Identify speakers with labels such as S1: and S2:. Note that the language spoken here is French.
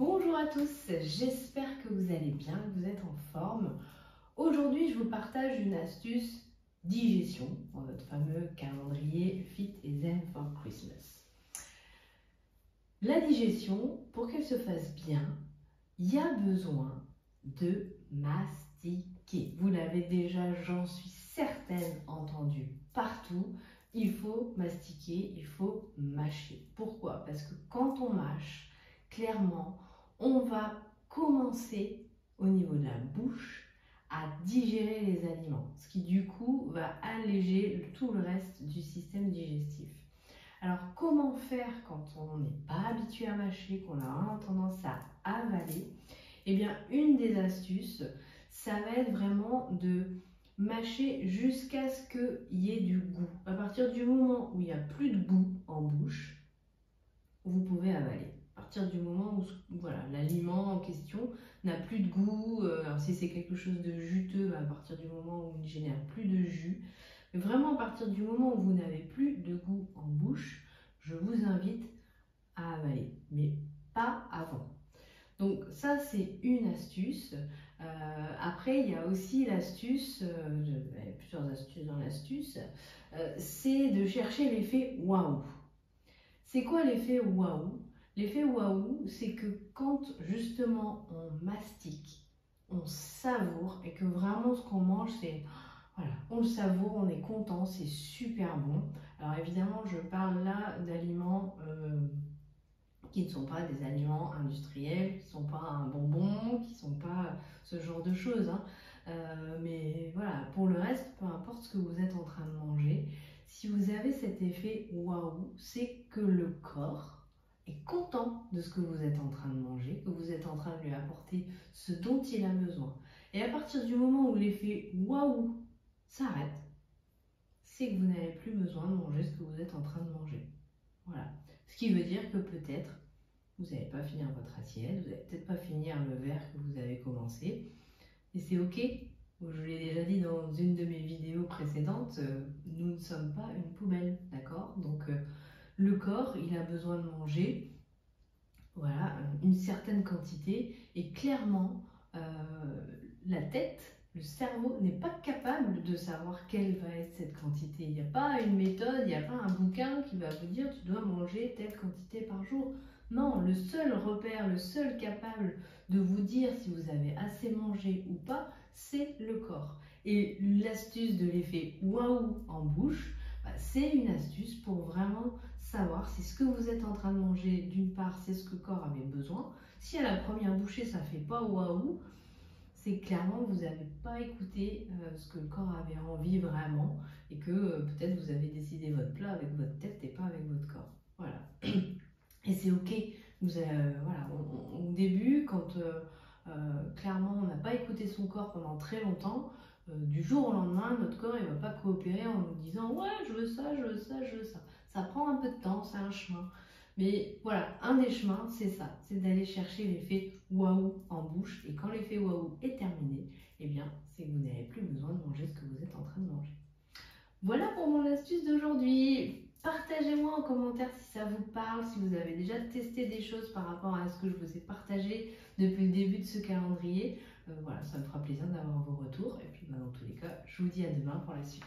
S1: Bonjour à tous, j'espère que vous allez bien, que vous êtes en forme. Aujourd'hui, je vous partage une astuce digestion dans notre fameux calendrier Fit et Zen for Christmas. La digestion, pour qu'elle se fasse bien, il y a besoin de mastiquer. Vous l'avez déjà, j'en suis certaine, entendu partout. Il faut mastiquer, il faut mâcher. Pourquoi? Parce que quand on mâche, clairement, on va commencer au niveau de la bouche à digérer les aliments, ce qui du coup va alléger tout le reste du système digestif. Alors comment faire quand on n'est pas habitué à mâcher, qu'on a vraiment tendance à avaler? Eh bien, une des astuces, ça va être vraiment de mâcher jusqu'à ce qu'il y ait du goût. À partir du moment où il n'y a plus de goût en bouche, vous pouvez avaler. À partir du moment où voilà, l'aliment en question n'a plus de goût, alors si c'est quelque chose de juteux, à partir du moment où il ne génère plus de jus, mais vraiment à partir du moment où vous n'avez plus de goût en bouche, je vous invite à avaler, mais pas avant. Donc ça, c'est une astuce. Après, il y a aussi l'astuce, il y a plusieurs astuces dans l'astuce, c'est de chercher l'effet waouh. C'est quoi l'effet waouh? L'effet waouh, c'est que quand justement on mastique, on savoure et que vraiment ce qu'on mange, c'est voilà, on le savoure, on est content, c'est super bon. Alors évidemment, je parle là d'aliments qui ne sont pas des aliments industriels, qui ne sont pas un bonbon, qui ne sont pas ce genre de choses, hein. Mais voilà, pour le reste, peu importe ce que vous êtes en train de manger, si vous avez cet effet waouh, c'est que le corps est content de ce que vous êtes en train de manger, que vous êtes en train de lui apporter ce dont il a besoin. Et à partir du moment où l'effet waouh s'arrête, c'est que vous n'avez plus besoin de manger ce que vous êtes en train de manger. Voilà. Ce qui veut dire que peut-être vous n'allez pas finir votre assiette, vous n'allez peut-être pas finir le verre que vous avez commencé. Et c'est ok. Je l'ai déjà dit dans une de mes vidéos précédentes, nous ne sommes pas une poubelle, d'accord? Donc le corps, il a besoin de manger, voilà, une certaine quantité. Et clairement, la tête, le cerveau n'est pas capable de savoir quelle va être cette quantité. Il n'y a pas une méthode, il n'y a pas un bouquin qui va vous dire tu dois manger telle quantité par jour. Non, le seul repère, le seul capable de vous dire si vous avez assez mangé ou pas, c'est le corps. Et l'astuce de l'effet waouh en bouche, c'est une astuce pour vraiment savoir si ce que vous êtes en train de manger, d'une part, c'est ce que le corps avait besoin. Si à la première bouchée, ça ne fait pas waouh, c'est clairement que vous n'avez pas écouté ce que le corps avait envie vraiment et que peut-être vous avez décidé votre plat avec votre tête et pas avec votre corps. Voilà. Et c'est ok. Voilà, au début, quand clairement on n'a pas écouté son corps pendant très longtemps, du jour au lendemain, notre corps il ne va pas coopérer en nous disant ouais, je veux ça, je veux ça, je veux ça. Ça prend un peu de temps, c'est un chemin. Mais voilà, un des chemins, c'est ça, c'est d'aller chercher l'effet waouh en bouche. Et quand l'effet waouh est terminé, eh bien, c'est que vous n'avez plus besoin de manger ce que vous êtes en train de manger. Voilà pour mon astuce d'aujourd'hui. Partagez-moi en commentaire si ça vous parle, si vous avez déjà testé des choses par rapport à ce que je vous ai partagé depuis le début de ce calendrier. Voilà, ça me fera plaisir d'avoir vos retours. Et puis dans tous les cas, je vous dis à demain pour la suite.